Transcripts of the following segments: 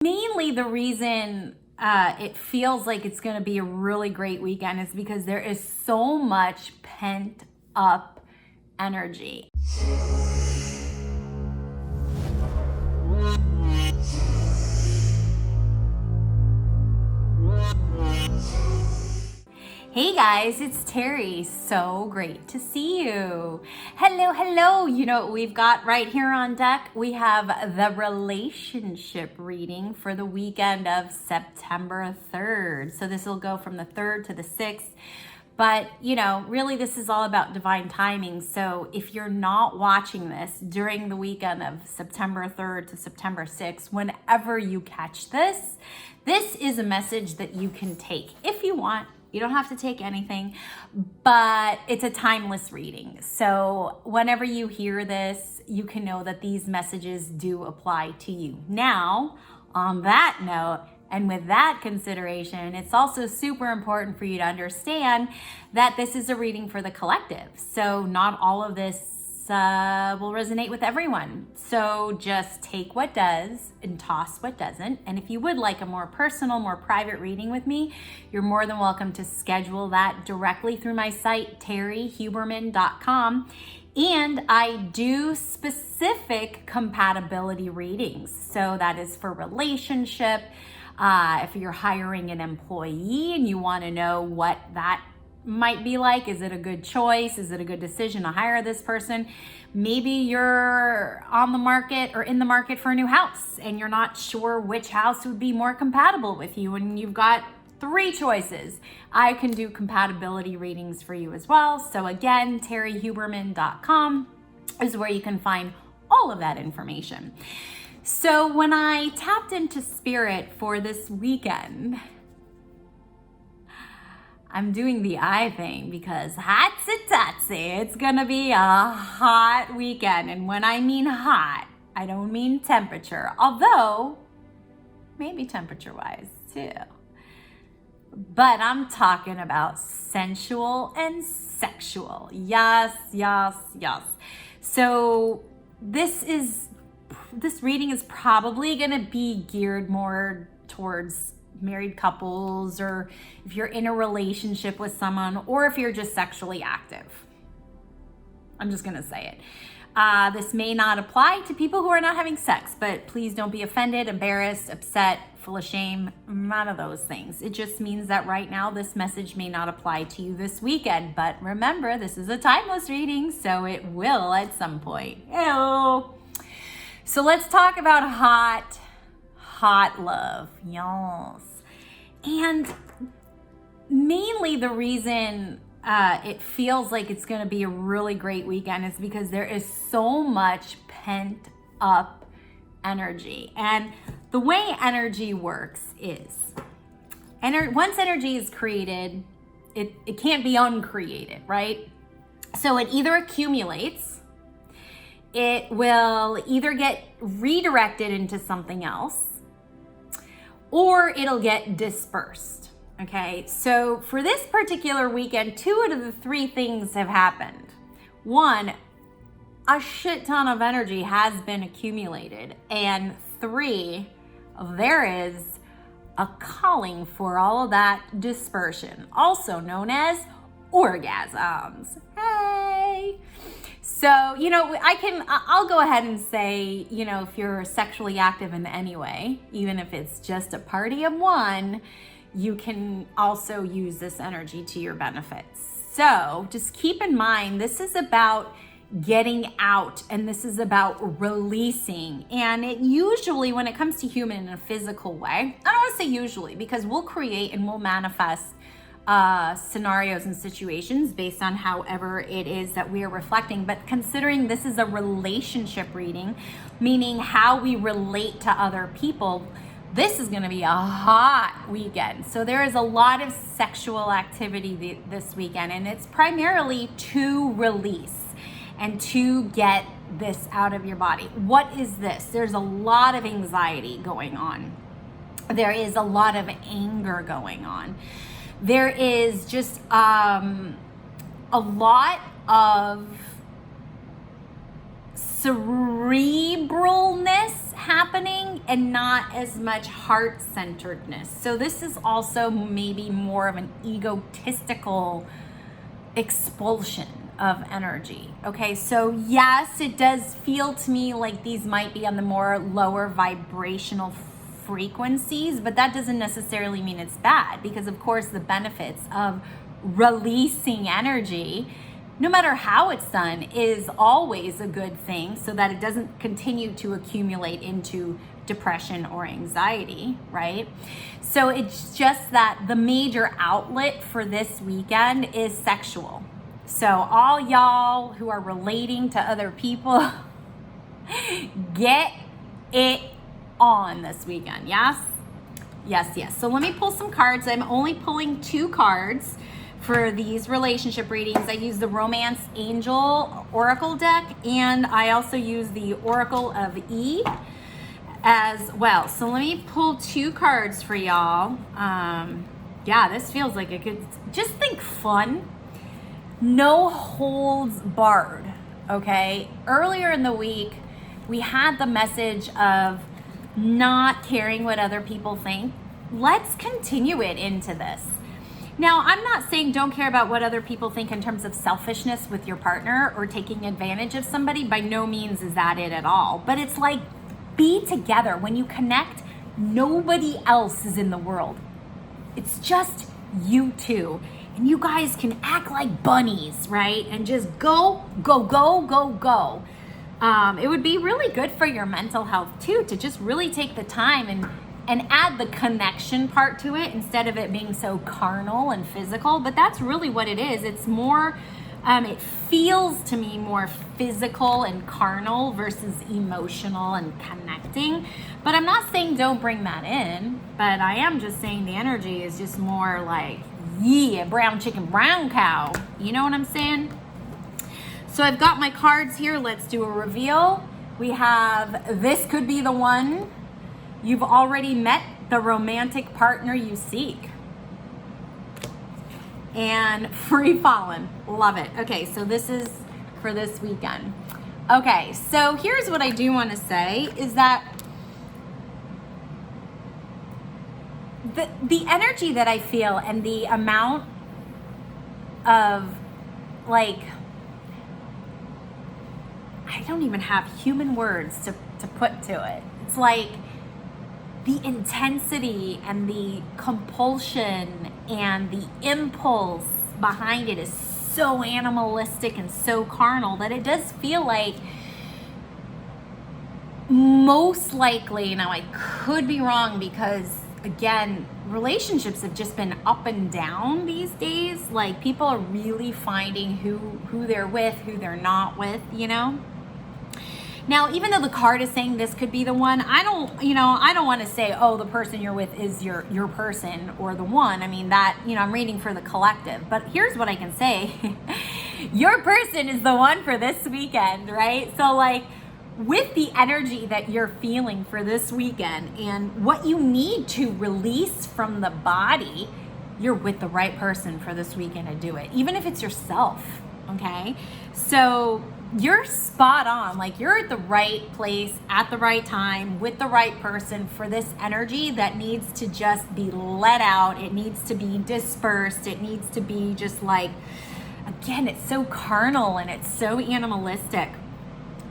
Mainly the reason it feels like it's going to be a really great weekend is because there is so much pent up energy. Hey guys, it's Terry. So great to see you. Hello, hello. You know what we've got right here on deck? We have the relationship reading for the weekend of September 3rd. So this will go from the 3rd to the 6th. But, you know, really this is all about divine timing. So if you're not watching this during the weekend of September 3rd to September 6th, whenever you catch this, this is a message that you can take if you want. You don't have to take anything, but it's a timeless reading. So whenever you hear this, you can know that these messages do apply to you. Now, on that note, and with that consideration, it's also super important for you to understand that this is a reading for the collective. So not all of this will resonate with everyone. So just take what does and toss what doesn't. And if you would like a more personal, more private reading with me, you're more than welcome to schedule that directly through my site, terryhuberman.com. And I do specific compatibility readings. So that is for relationship. If you're hiring an employee and you want to know what that might be like, is it a good choice? Is it a good decision to hire this person? Maybe you're on the market or in the market for a new house and you're not sure which house would be more compatible with you, and you've got 3 choices. I can do compatibility readings for you as well. So again, terryhuberman.com is where you can find all of that information. So when I tapped into spirit for this weekend, I'm doing the eye thing because hotsy-totsy, it's gonna be a hot weekend. And when I mean hot, I don't mean temperature, although maybe temperature-wise too. But I'm talking about sensual and sexual. Yes, yes, yes. So this reading is probably gonna be geared more towards married couples, or if you're in a relationship with someone, or if you're just sexually active. I'm just gonna say it. This may not apply to people who are not having sex, but please don't be offended, embarrassed, upset, full of shame, none of those things. It just means that right now this message may not apply to you this weekend, but remember, this is a timeless reading, so it will at some point. Ew. So let's talk about hot love. Yes. And mainly the reason it feels like it's going to be a really great weekend is because there is so much pent up energy. And the way energy works is once energy is created, it can't be uncreated, right? So it either accumulates, it will either get redirected into something else, or it'll get dispersed. Okay, so for this particular weekend, 2 out of the 3 things have happened. 1, a shit ton of energy has been accumulated, and 3, there is a calling for all of that dispersion, also known as orgasms. Hey! So, you know, I'll go ahead and say, you know, if you're sexually active in any way, even if it's just a party of one, you can also use this energy to your benefit. So just keep in mind, this is about getting out, and this is about releasing. And it usually, when it comes to human in a physical way, I don't want to say usually, because we'll create and we'll manifest scenarios and situations based on however it is that we are reflecting. But considering this is a relationship reading, meaning how we relate to other people, this is going to be a hot weekend. So there is a lot of sexual activity this weekend, and it's primarily to release and to get this out of your body. What is this? There's a lot of anxiety going on. There is a lot of anger going on. There is just a lot of cerebralness happening and not as much heart-centeredness. So this is also maybe more of an egotistical expulsion of energy. Okay, so yes, it does feel to me like these might be on the more lower vibrational frequencies, but that doesn't necessarily mean it's bad, because of course the benefits of releasing energy, no matter how it's done, is always a good thing, so that it doesn't continue to accumulate into depression or anxiety, right? So it's just that the major outlet for this weekend is sexual. So all y'all who are relating to other people, get it on this weekend, yes? Yes, yes. So let me pull some cards. I'm only pulling 2 cards for these relationship readings. I use the Romance Angel Oracle deck, and I also use the Oracle of E as well. So let me pull 2 cards for y'all. Yeah, this feels like it could, just think fun. No holds barred, okay? Earlier in the week, we had the message of not caring what other people think. Let's continue it into this. Now, I'm not saying don't care about what other people think in terms of selfishness with your partner or taking advantage of somebody. By no means is that it at all. But it's like, be together. When you connect, nobody else is in the world. It's just you two. And you guys can act like bunnies, right? And just go, go, go, go, go. It would be really good for your mental health too, to just really take the time and add the connection part to it instead of it being so carnal and physical. But that's really what it is. It's more, it feels to me more physical and carnal versus emotional and connecting. But I'm not saying don't bring that in, but I am just saying the energy is just more like, yeah, brown chicken, brown cow. You know what I'm saying? So I've got my cards here. Let's do a reveal. We have, this could be the one. You've already met the romantic partner you seek. And free fallen. Love it. Okay, so this is for this weekend. Okay, so here's what I do want to say is that the energy that I feel and the amount of, like, I don't even have human words to put to it. It's like the intensity and the compulsion and the impulse behind it is so animalistic and so carnal that it does feel like, most likely, now I could be wrong because, again, relationships have just been up and down these days. Like, people are really finding who they're with, who they're not with, you know? Now, even though the card is saying this could be the one, I don't want to say, oh, the person you're with is your person or the one. I mean, that, I'm reading for the collective. But here's what I can say. Your person is the one for this weekend, right? So, like, with the energy that you're feeling for this weekend and what you need to release from the body, you're with the right person for this weekend to do it, even if it's yourself, okay? So you're spot on. Like, you're at the right place at the right time with the right person for this energy that needs to just be let out. It needs to be dispersed. It needs to be just like, again, it's so carnal and it's so animalistic.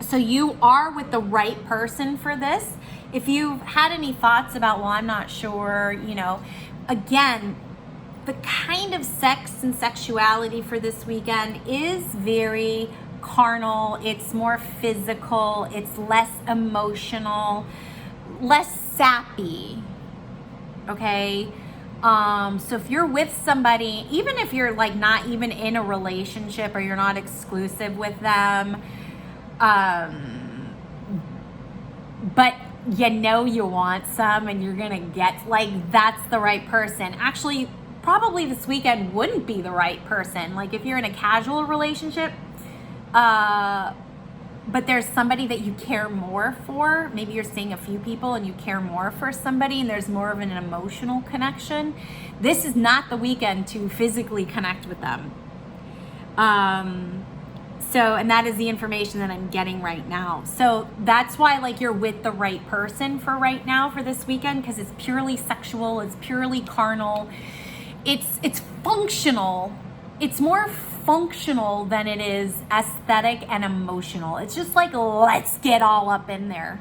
So you are with the right person for this. If you've had any thoughts about, well, I'm not sure, again, the kind of sex and sexuality for this weekend is very carnal. It's more physical. It's less emotional, less sappy. Okay. So if you're with somebody, even if you're like not even in a relationship or you're not exclusive with them, but you want some and you're gonna get, like, that's the right person. Actually, probably this weekend wouldn't be the right person. Like, if you're in a casual relationship, but there's somebody that you care more for, maybe you're seeing a few people and you care more for somebody and there's more of an emotional connection, this is not the weekend to physically connect with them. So, and that is the information that I'm getting right now. So that's why like you're with the right person for right now for this weekend, because it's purely sexual, it's purely carnal, it's functional. It's more functional than it is aesthetic and emotional. It's just like, let's get all up in there.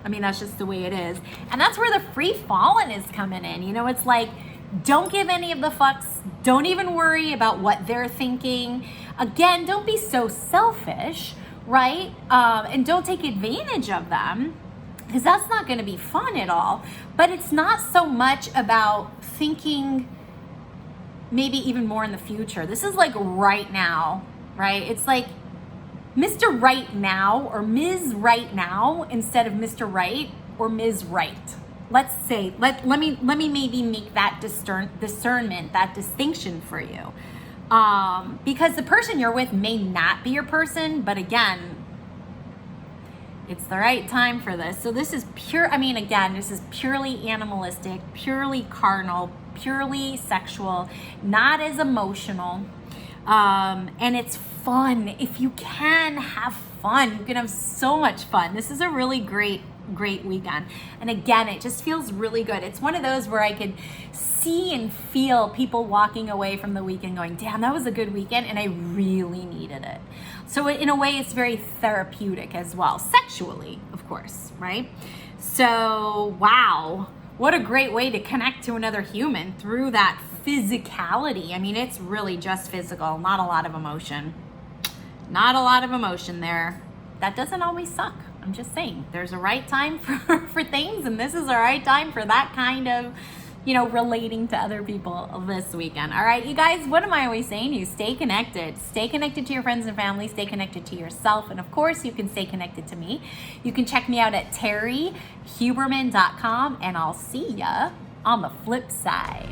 I mean, that's just the way it is. And that's where the free falling is coming in. You know, it's like, don't give any of the fucks. Don't even worry about what they're thinking. Again, don't be so selfish, right? And don't take advantage of them, because that's not going to be fun at all. But it's not so much about thinking maybe even more in the future. This is like right now, right? It's like Mr. Right Now or Ms. Right Now instead of Mr. Right or Ms. Right. Let's say, let me maybe make that discernment, that distinction for you. Because the person you're with may not be your person, but again, it's the right time for this. So this is pure, I mean, again, this is purely animalistic, purely carnal, purely sexual, not as emotional. And it's fun. If you can have fun, you can have so much fun. This is a really great weekend. And again, it just feels really good. It's one of those where I could see and feel people walking away from the weekend going, damn, that was a good weekend and I really needed it. So in a way, it's very therapeutic as well, sexually, of course, right? So, wow, what a great way to connect to another human through that physicality. I mean, it's really just physical, not a lot of emotion. Not a lot of emotion there. That doesn't always suck. I'm just saying, there's a right time for things, and this is the right time for that kind of, you know, relating to other people this weekend. All right, you guys, what am I always saying to you? Stay connected. Stay connected to your friends and family. Stay connected to yourself. And of course, you can stay connected to me. You can check me out at terryhuberman.com, and I'll see ya on the flip side.